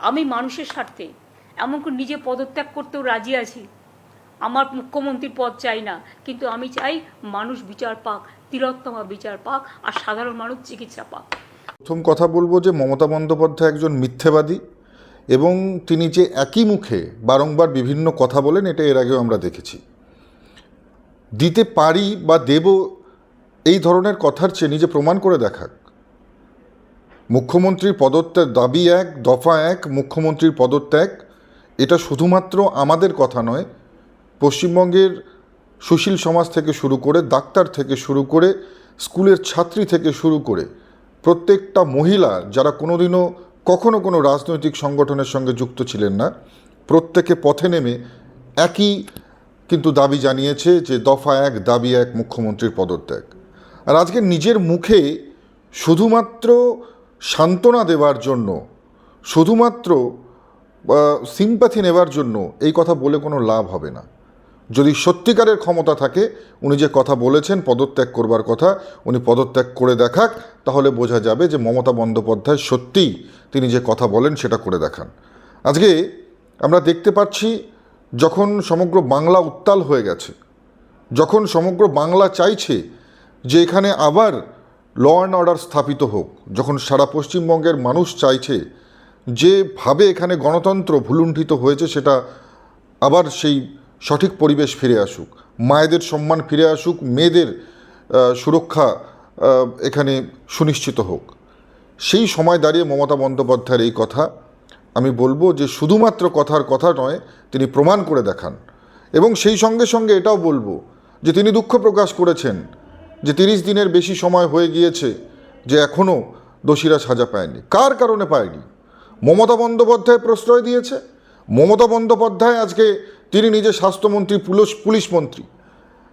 আমি মানুষের স্বার্থে এমনকি নিজে পদত্যাগ করতেও রাজি আছি। আমার মুখ্যমন্ত্রীর পদ চাই না, কিন্তু আমি চাই মানুষ বিচার পাক, তিলোত্তমা বিচার পাক, আর সাধারণ মানুষ চিকিৎসা পাক। প্রথম কথা বলবো যে মমতা বন্দ্যোপাধ্যায় একজন মিথ্যেবাদী, এবং তিনি যে একই মুখে বারংবার বিভিন্ন কথা বলেন, এটা এর আগেও আমরা দেখেছি। দিতে পারি বা দেব এই ধরনের কথার চেয়ে নিজে প্রমাণ করে দেখাক। মুখ্যমন্ত্রীর পদত্যাগ দাবি এক, দফা এক, মুখ্যমন্ত্রীর পদত্যাগ, এটা শুধুমাত্র আমাদের কথা নয়, পশ্চিমবঙ্গের সুশীল সমাজ থেকে শুরু করে, ডাক্তার থেকে শুরু করে, স্কুলের ছাত্রী থেকে শুরু করে প্রত্যেকটা মহিলা যারা কোনোদিনও কখনো কোনো রাজনৈতিক সংগঠনের সঙ্গে যুক্ত ছিলেন না, প্রত্যেকে পথে নেমে একই কিন্তু দাবি জানিয়েছে যে দফা এক, দাবি এক, মুখ্যমন্ত্রীর পদত্যাগ। আর আজকে নিজের মুখে শুধুমাত্র সান্ত্বনা দেওয়ার জন্য, শুধুমাত্র সিম্প্যাথি নেওয়ার জন্য এই কথা বলে কোনো লাভ হবে না। যদি সত্যিকারের ক্ষমতা থাকে, উনি যে কথা বলেছেন পদত্যাগ করবার কথা, উনি পদত্যাগ করে দেখাক, তাহলে বোঝা যাবে যে মমতা বন্দ্যোপাধ্যায় সত্যিই তিনি যে কথা বলেন সেটা করে দেখান। আজকে আমরা দেখতে পাচ্ছি, যখন সমগ্র বাংলা উত্তাল হয়ে গেছে, যখন সমগ্র বাংলা চাইছে যে এখানে আবার ল অ্যান্ড অর্ডার স্থাপিত হোক, যখন সারা পশ্চিমবঙ্গের মানুষ চাইছে যেভাবে এখানে গণতন্ত্র ভুলুণ্ঠিত হয়েছে সেটা আবার সেই সঠিক পরিবেশ ফিরে আসুক, মায়েদের সম্মান ফিরে আসুক, মেয়েদের সুরক্ষা এখানে সুনিশ্চিত হোক, সেই সময় দাঁড়িয়ে মমতা বন্দ্যোপাধ্যায়ের এই কথা, আমি বলবো যে শুধুমাত্র কথার কথা নয়, তিনি প্রমাণ করে দেখান। এবং সেই সঙ্গে সঙ্গে এটাও বলবো যে তিনি দুঃখ প্রকাশ করেছেন যে 30 দিনের বেশি সময় হয়ে গিয়েছে, যে এখনও দোষীরা সাজা পায়নি। কার কারণে পায়নি? মমতা বন্দ্যোপাধ্যায় প্রশ্রয় দিয়েছে। মমতা বন্দ্যোপাধ্যায় আজকে তিনি নিজে স্বাস্থ্যমন্ত্রী, পুলিশ মন্ত্রী,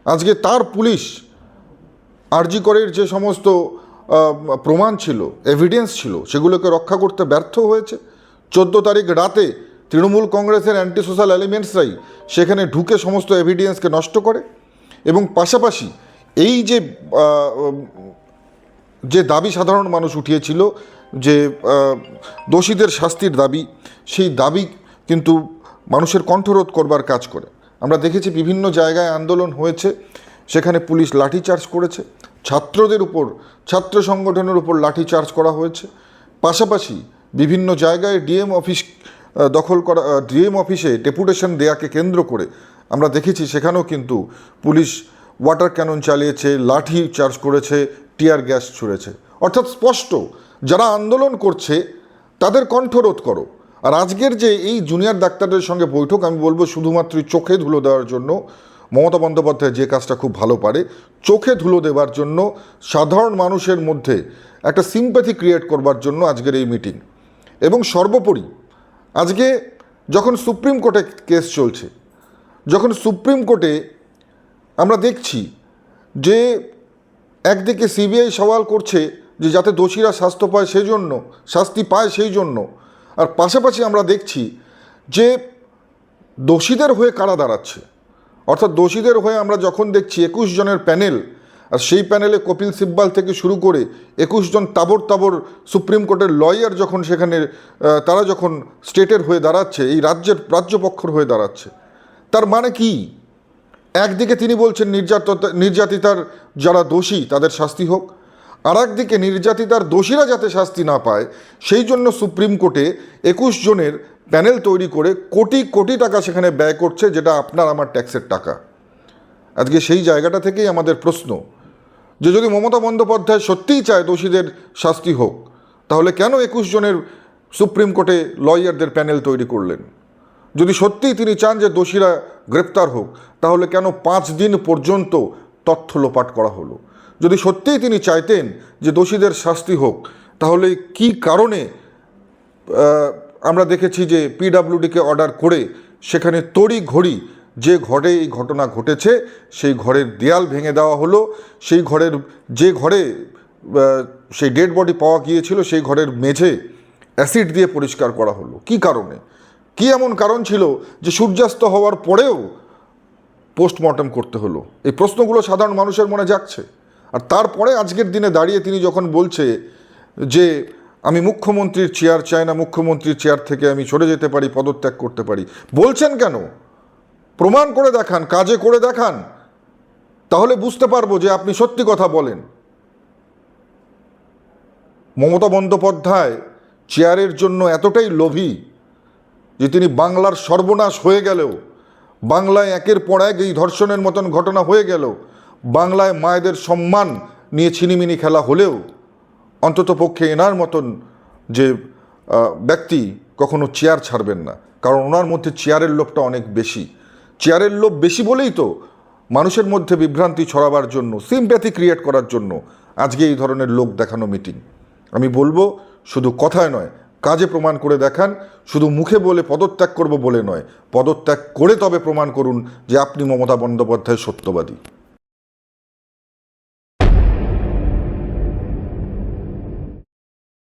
আজকে তার পুলিশ আরজি করের যে সমস্ত প্রমাণ ছিল, এভিডেন্স ছিল, সেগুলোকে রক্ষা করতে ব্যর্থ হয়েছে। 14 তারিখ রাতে তৃণমূল কংগ্রেসের অ্যান্টি সোশ্যাল এলিমেন্টসরাই সেখানে ঢুকে সমস্ত এভিডেন্সকে নষ্ট করে। এবং পাশাপাশি এই যে দাবি সাধারণ মানুষ উঠিয়েছিল, যে দোষীদের শাস্তির দাবি, সেই দাবি কিন্তু মানুষের কণ্ঠরোধ করবার কাজ করে। আমরা দেখেছি বিভিন্ন জায়গায় আন্দোলন হয়েছে, সেখানে পুলিশ লাঠিচার্জ করেছে, ছাত্রদের উপর, ছাত্র সংগঠনের উপর লাঠিচার্জ করা হয়েছে। পাশাপাশি বিভিন্ন জায়গায় ডিএম অফিস দখল করা, ডিএম অফিসে ডেপুটেশন দেয়াকে কেন্দ্র করে আমরা দেখেছি সেখানেও কিন্তু পুলিশ ওয়াটার ক্যানন চালিয়েছে, লাঠি চার্জ করেছে, টিয়ার গ্যাস ছুঁড়েছে। অর্থাৎ স্পষ্ট, যারা আন্দোলন করছে তাদের কণ্ঠরোধ করো। আর আজকের যে এই জুনিয়র ডাক্তারদের সঙ্গে বৈঠক, আমি বলবো শুধুমাত্র চোখে ধুলো দেওয়ার জন্য। মমতা বন্দ্যোপাধ্যায় যে কাজটা খুব ভালো পারে, চোখে ধুলো দেওয়ার জন্য, সাধারণ মানুষের মধ্যে একটা সিম্প্যাথি ক্রিয়েট করবার জন্য আজকের এই মিটিং। এবং সর্বোপরি আজকে যখন সুপ্রিম কোর্টে কেস চলছে, যখন সুপ্রিম কোর্টে আমরা দেখছি যে একদিকে সিবিআই সওয়াল করছে যে যাতে দোষীরা শাস্তি পায় সেই জন্য, আর পাশাপাশি আমরা দেখছি যে দোষীদের হয়ে কারা দাঁড়াচ্ছে। অর্থাৎ দোষীদের হয়ে আমরা যখন দেখছি 21 জনের প্যানেল, আর সেই প্যানেলে কপিল সিব্বাল থেকে শুরু করে 21 জন তাবর সুপ্রিম কোর্টের লয়ার যখন সেখানে তারা যখন স্টেটের হয়ে দাঁড়াচ্ছে, এই রাজ্যপক্ষর হয়ে দাঁড়াচ্ছে, তার মানে কি? একদিকে তিনি বলছেন নির্যাতিতার যারা দোষী তাদের শাস্তি হোক, আর একদিকে নির্যাতিতার দোষীরা যাতে শাস্তি না পায় সেই জন্য সুপ্রিম কোর্টে 21 জনের প্যানেল তৈরি করে কোটি কোটি টাকা সেখানে ব্যয় করছে, যেটা আপনার আমার ট্যাক্সের টাকা। আজকে সেই জায়গাটা থেকেই আমাদের প্রশ্ন যে যদি মমতা বন্দ্যোপাধ্যায় সত্যিই চায় দোষীদের শাস্তি হোক, তাহলে কেন 21 জনের সুপ্রিম কোর্টে লয়ারদের প্যানেল তৈরি করলেন? যদি সত্যিই তিনি চান যে দোষীরা গ্রেপ্তার হোক, তাহলে কেন 5 দিন পর্যন্ত তথ্য লোপাট করা হলো? যদি সত্যিই তিনি চাইতেন যে দোষীদের শাস্তি হোক, তাহলে কি কারণে আমরা দেখেছি যে পিডব্লিউডিকে অর্ডার করে সেখানে তড়িঘড়ি যে ঘরে এই ঘটনা ঘটেছে সেই ঘরের দেয়াল ভেঙে দেওয়া হলো, সেই ঘরের যে ঘরে সেই ডেড বডি পাওয়া গিয়েছিল সেই ঘরের মেঝে অ্যাসিড দিয়ে পরিষ্কার করা হলো? কি কারণে? কি এমন কারণ ছিল যে সূর্যাস্ত হওয়ার পরেও পোস্টমর্টম করতে হলো? এই প্রশ্নগুলো সাধারণ মানুষের মনে জাগছে। আর তারপরে আজকের দিনে দাঁড়িয়ে তিনি যখন বলছে যে আমি মুখ্যমন্ত্রীর চেয়ার চাই না, মুখ্যমন্ত্রীর চেয়ার থেকে আমি সরে যেতে পারি, পদত্যাগ করতে পারি, বলছেন কেন? প্রমাণ করে দেখান, কাজে করে দেখান, তাহলে বুঝতে পারবো যে আপনি সত্যি কথা বলেন। মমতা বন্দ্যোপাধ্যায় চেয়ারের জন্য এতটাই লোভী যে তিনি বাংলার সর্বনাশ হয়ে গেলেও, বাংলায় একের পর এক এই ধর্ষণের মতন ঘটনা হয়ে গেল, বাংলায় মায়েদের সম্মান নিয়ে ছিনিমিনি খেলা হলেও অন্তত পক্ষে এনার মতন যে ব্যক্তি কখনো চেয়ার ছাড়বেন না, কারণ ওনার মধ্যে চেয়ারের লোভটা অনেক বেশি। চেয়ারের লোভ বেশি বলেই তো মানুষের মধ্যে বিভ্রান্তি ছড়াবার জন্য, সিম্প্যাথি ক্রিয়েট করার জন্য আজকে এই ধরনের লোক দেখানো মিটিং। আমি বলবো শুধু কথায় নয়, কাজে প্রমাণ করে দেখান। শুধু মুখে বলে পদত্যাগ করব বলে নয়, পদত্যাগ করে তবে প্রমাণ করুন যে আপনি মমতা বন্দ্যোপাধ্যায় সত্যবাদী।